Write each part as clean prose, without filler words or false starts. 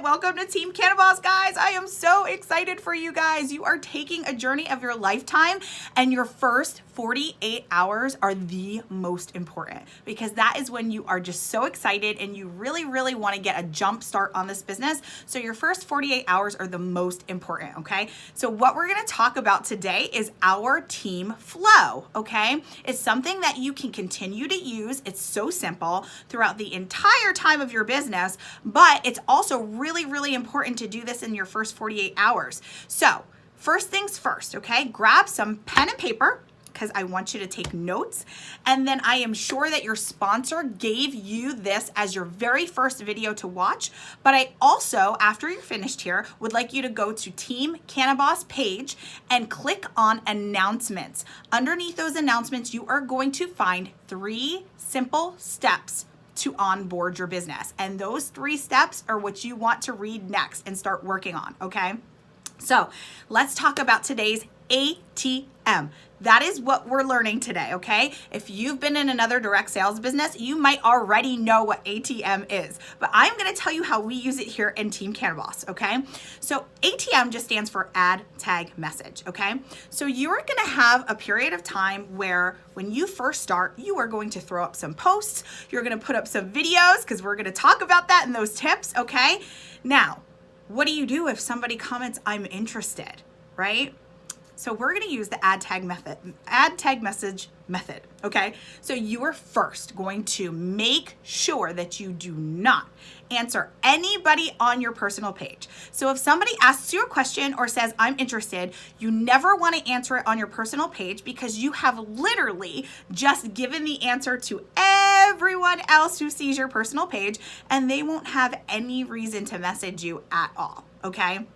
welcome to Team Cannabis, guys. I am so excited for you guys. You are taking a journey of your lifetime, and your first 48 hours are the most important because that is when you are just so excited and you really, really want to get a jump start on this business. So your first 48 hours are the most important, okay? So what we're going to talk about today is our team flow, okay? It's something that you can continue to use. It's so simple throughout the entire time of your business, but it's also really, really important to do this in your first 48 hours. So first things first, okay? Grab some pen and paper because I want you to take notes. And then I am sure that your sponsor gave you this as your very first video to watch. But I also, after you're finished here, would like you to go to Team Cannabis page and click on announcements. Underneath those announcements, you are going to find 3 simple steps to onboard your business. And those 3 steps are what you want to read next and start working on, okay? So let's talk about today's ATM. That is what we're learning today, okay? If you've been in another direct sales business, you might already know what ATM is, but I'm gonna tell you how we use it here in Team Cannabis, okay? So ATM just stands for add, tag, message, okay? So you're gonna have a period of time where when you first start, you are going to throw up some posts, you're gonna put up some videos, because we're gonna talk about that in those tips, okay? Now, what do you do if somebody comments, I'm interested, right? So we're gonna use the add tag message method, okay? So you are first going to make sure that you do not answer anybody on your personal page. So if somebody asks you a question or says, I'm interested, you never wanna answer it on your personal page because you have literally just given the answer to everyone else who sees your personal page and they won't have any reason to message you at all, okay?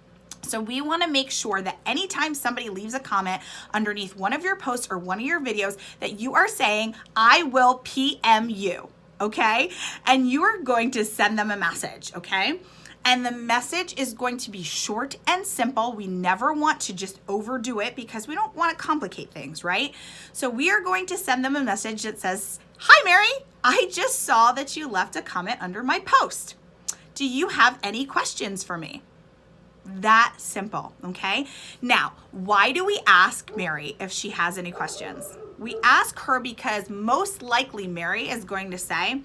So we want to make sure that anytime somebody leaves a comment underneath one of your posts or one of your videos that you are saying, I will PM you, okay? And you are going to send them a message, okay? And the message is going to be short and simple. We never want to just overdo it because we don't want to complicate things, right? So we are going to send them a message that says, hi, Mary, I just saw that you left a comment under my post. Do you have any questions for me? That simple, okay? Now, why do we ask Mary if she has any questions? We ask her because most likely Mary is going to say,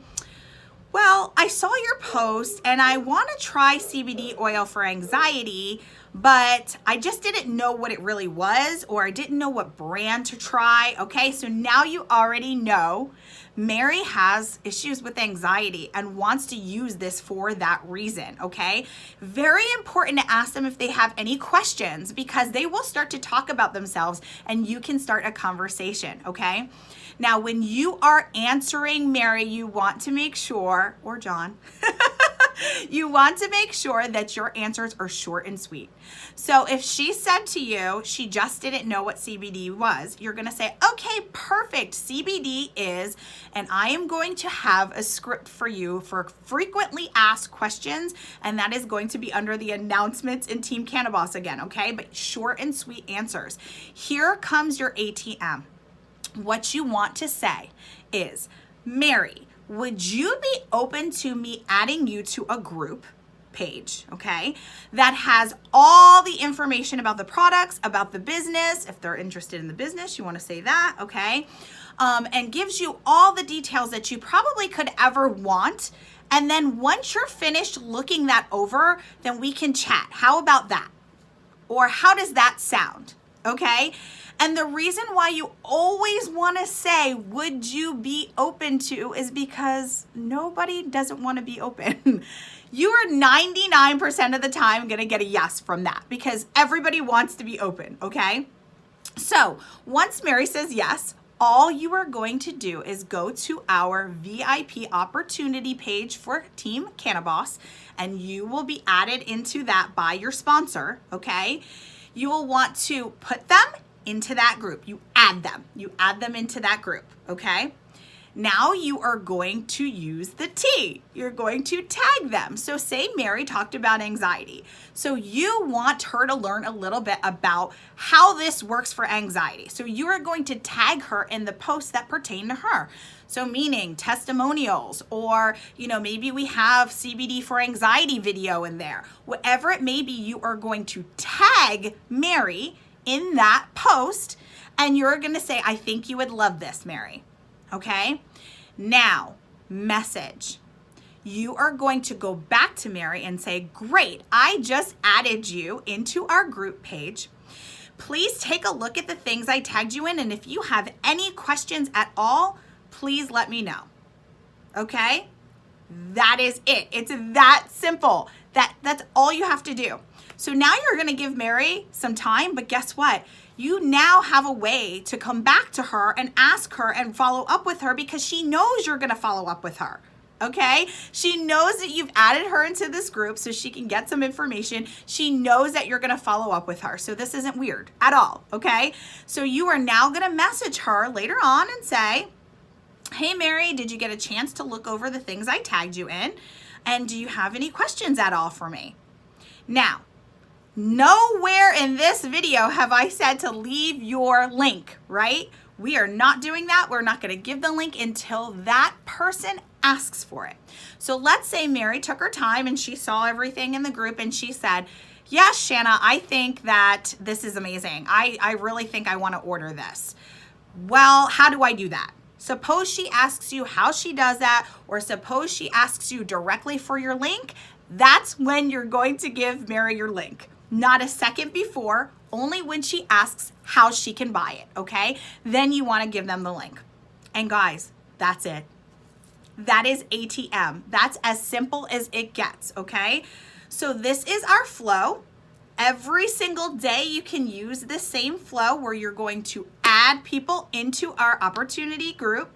well, I saw your post and I want to try CBD oil for anxiety, but I just didn't know what it really was, or I didn't know what brand to try, okay? So now you already know Mary has issues with anxiety and wants to use this for that reason, okay? Very important to ask them if they have any questions because they will start to talk about themselves and you can start a conversation, okay? Now, when you are answering Mary, you want to make sure, or John, you want to make sure that your answers are short and sweet. So if she said to you, she just didn't know what CBD was, you're going to say, okay, perfect. CBD is, and I am going to have a script for you for frequently asked questions, and that is going to be under the announcements in Team Cannabis again, okay? But short and sweet answers. Here comes your ATM. What you want to say is, Mary, would you be open to me adding you to a group page, okay, that has all the information about the products, about the business? If they're interested in the business, you want to say that, okay, and gives you all the details that you probably could ever want. And then once you're finished looking that over, then we can chat. How about that? Or how does that sound? Okay? And the reason why you always want to say, would you be open to, is because nobody doesn't want to be open. You are 99% of the time going to get a yes from that because everybody wants to be open, okay? So once Mary says yes, all you are going to do is go to our VIP opportunity page for Team Cannabis, and you will be added into that by your sponsor, okay? You will want to put them into that group. You add them into that group, okay? Now you are going to use the T. You're going to tag them. So say Mary talked about anxiety. So you want her to learn a little bit about how this works for anxiety. So you are going to tag her in the posts that pertain to her. So meaning testimonials, or maybe we have CBD for anxiety video in there. Whatever it may be, you are going to tag Mary in that post, and you're going to say, I think you would love this, Mary. Okay? Now, message. You are going to go back to Mary and say, great, I just added you into our group page. Please take a look at the things I tagged you in, and if you have any questions at all, please let me know. Okay? That is it. It's that simple. That's all you have to do. So now you're going to give Mary some time, but guess what? You now have a way to come back to her and ask her and follow up with her, because she knows you're going to follow up with her. Okay? She knows that you've added her into this group so she can get some information. She knows that you're going to follow up with her. So this isn't weird at all. Okay? So you are now going to message her later on and say, hey, Mary, did you get a chance to look over the things I tagged you in? And do you have any questions at all for me? Now, nowhere in this video have I said to leave your link, right? We are not doing that. We're not going to give the link until that person asks for it. So let's say Mary took her time and she saw everything in the group and she said, yes, Shanna, I think that this is amazing. I really think I want to order this. Well, how do I do that? Suppose she asks you how she does that, or suppose she asks you directly for your link. That's when you're going to give Mary your link. Not a second before, only when she asks how she can buy it, okay? Then you want to give them the link. And guys, that's it. That is ATM. That's as simple as it gets, okay? So this is our flow. Every single day you can use the same flow where you're going to add people into our opportunity group.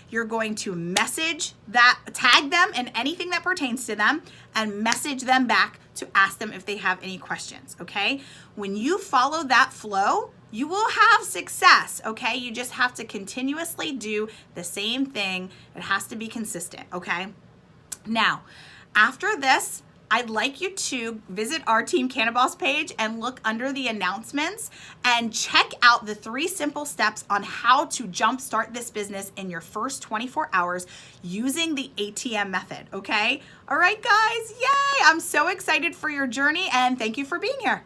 You're going to message that, tag them in anything that pertains to them, and message them back to ask them if they have any questions, okay? When you follow that flow, you will have success, okay? You just have to continuously do the same thing. It has to be consistent, okay? Now, after this, I'd like you to visit our Team Cannabis page and look under the announcements and check out the 3 simple steps on how to jumpstart this business in your first 24 hours using the ATM method, okay? All right, guys, yay! I'm so excited for your journey, and thank you for being here.